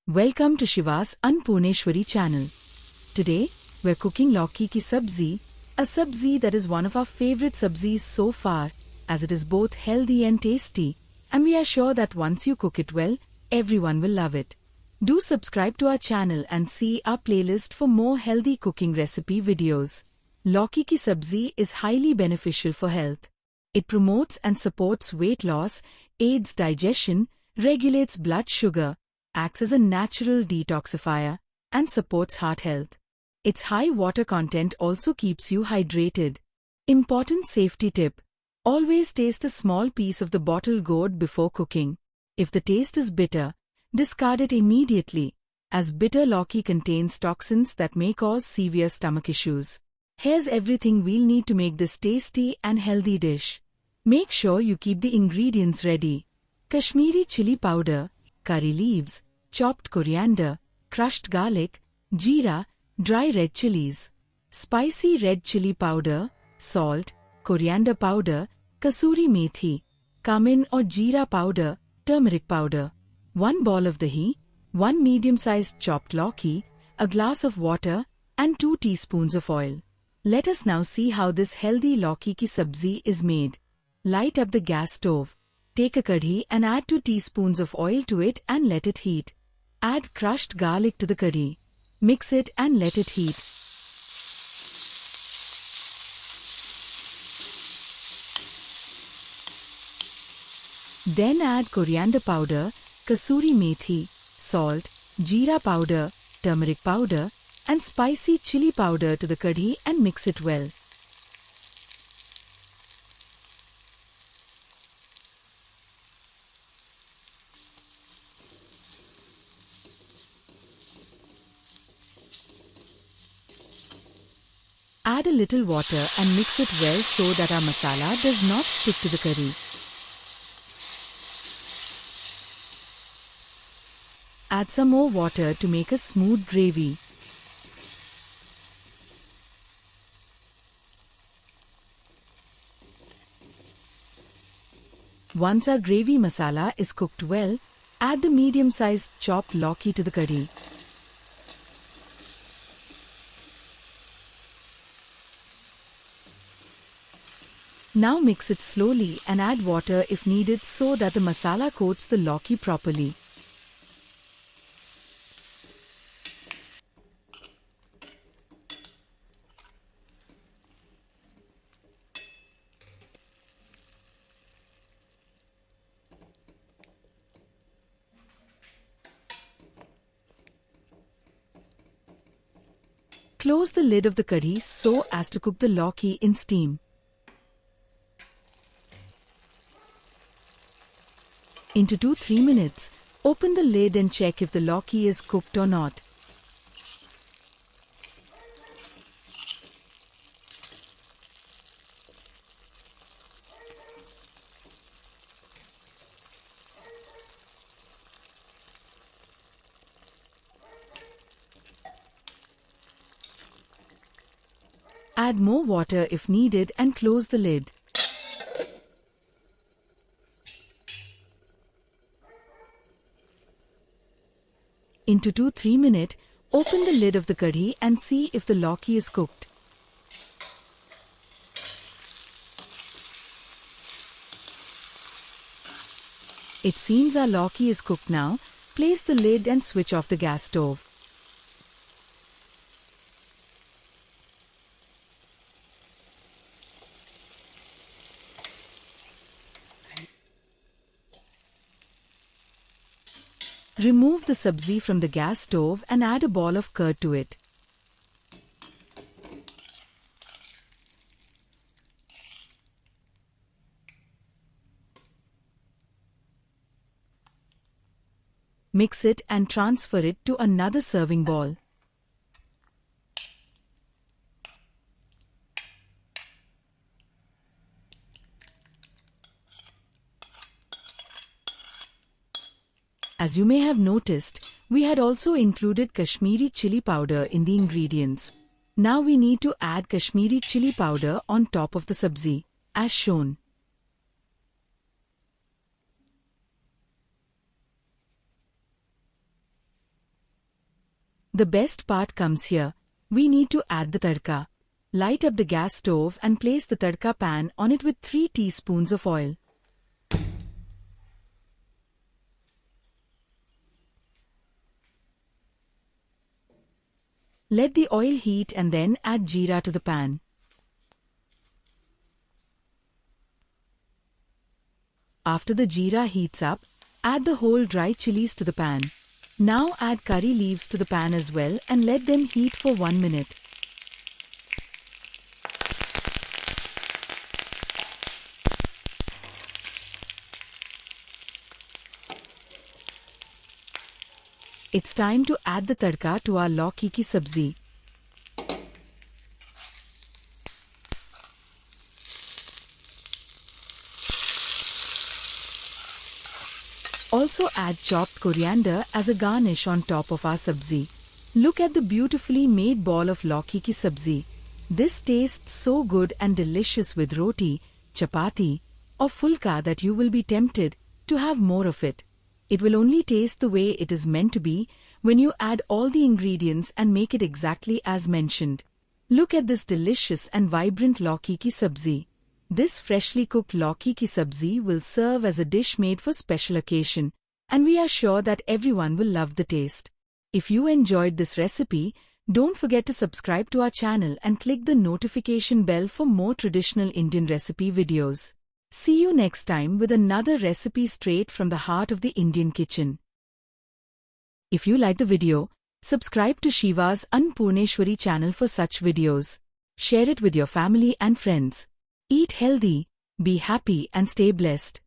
Welcome to Shiva's Annapurneshwari channel. Today, we're cooking Lauki ki sabzi, a sabzi that is one of our favorite sabzis so far, as it is both healthy and tasty, and we are sure that once you cook it well, everyone will love it. Do subscribe to our channel and see our playlist for more healthy cooking recipe videos. Lauki ki sabzi is highly beneficial for health. It promotes and supports weight loss, aids digestion, regulates blood sugar, acts as a natural detoxifier, and supports heart health. Its high water content also keeps you hydrated. Important safety tip: always taste a small piece of the bottled gourd before cooking. If the taste is bitter, discard it immediately, as bitter Lauki contains toxins that may cause severe stomach issues. Here's everything we'll need to make this tasty and healthy dish. Make sure you keep the ingredients ready: Kashmiri chili powder, curry leaves, chopped coriander, crushed garlic, jeera, dry red chilies, spicy red chili powder, salt, coriander powder, kasuri methi, cumin or jeera powder, turmeric powder, 1 ball of dahi, 1 medium-sized chopped lauki, a glass of water, and 2 teaspoons of oil. Let us now see how this healthy Lauki ki sabzi is made. Light up the gas stove. Take a kadhi and add 2 teaspoons of oil to it and let it heat. Add crushed garlic to the kadhi. Mix it and let it heat. Then add coriander powder, kasuri methi, salt, jeera powder, turmeric powder, and spicy chili powder to the kadhi and mix it well. Add a little water and mix it well so that our masala does not stick to the curry. Add some more water to make a smooth gravy. Once our gravy masala is cooked well, add the medium-sized chopped lauki to the curry. Now mix it slowly and add water if needed so that the masala coats the lauki properly. Close the lid of the kadhi so as to cook the lauki in steam. Into 2-3 minutes, open the lid and check if the lauki is cooked or not. Add more water if needed and close the lid. Into 2-3 minutes, open the lid of the kadhi and see if the lauki is cooked. It seems our lauki is cooked now. Place the lid and switch off the gas stove. Remove the sabzi from the gas stove and add a ball of curd to it. Mix it and transfer it to another serving bowl. As you may have noticed, we had also included Kashmiri chili powder in the ingredients. Now we need to add Kashmiri chili powder on top of the sabzi, as shown. The best part comes here. We need to add the tadka. Light up the gas stove and place the tadka pan on it with 3 teaspoons of oil. Let the oil heat and then add jeera to the pan. After the jeera heats up, add the whole dry chilies to the pan. Now add curry leaves to the pan as well and let them heat for 1 minute. It's time to add the tadka to our Lauki ki sabzi. Also add chopped coriander as a garnish on top of our sabzi. Look at the beautifully made ball of Lauki ki sabzi. This tastes so good and delicious with roti, chapati, or fulka that you will be tempted to have more of it. It will only taste the way it is meant to be when you add all the ingredients and make it exactly as mentioned. Look at this delicious and vibrant Lauki ki sabzi. This freshly cooked Lauki ki sabzi will serve as a dish made for special occasion, and we are sure that everyone will love the taste. If you enjoyed this recipe, don't forget to subscribe to our channel and click the notification bell for more traditional Indian recipe videos. See you next time with another recipe straight from the heart of the Indian kitchen. If you like the video, subscribe to Shiva's Annapurneshwari channel for such videos. Share it with your family and friends. Eat healthy, be happy and stay blessed.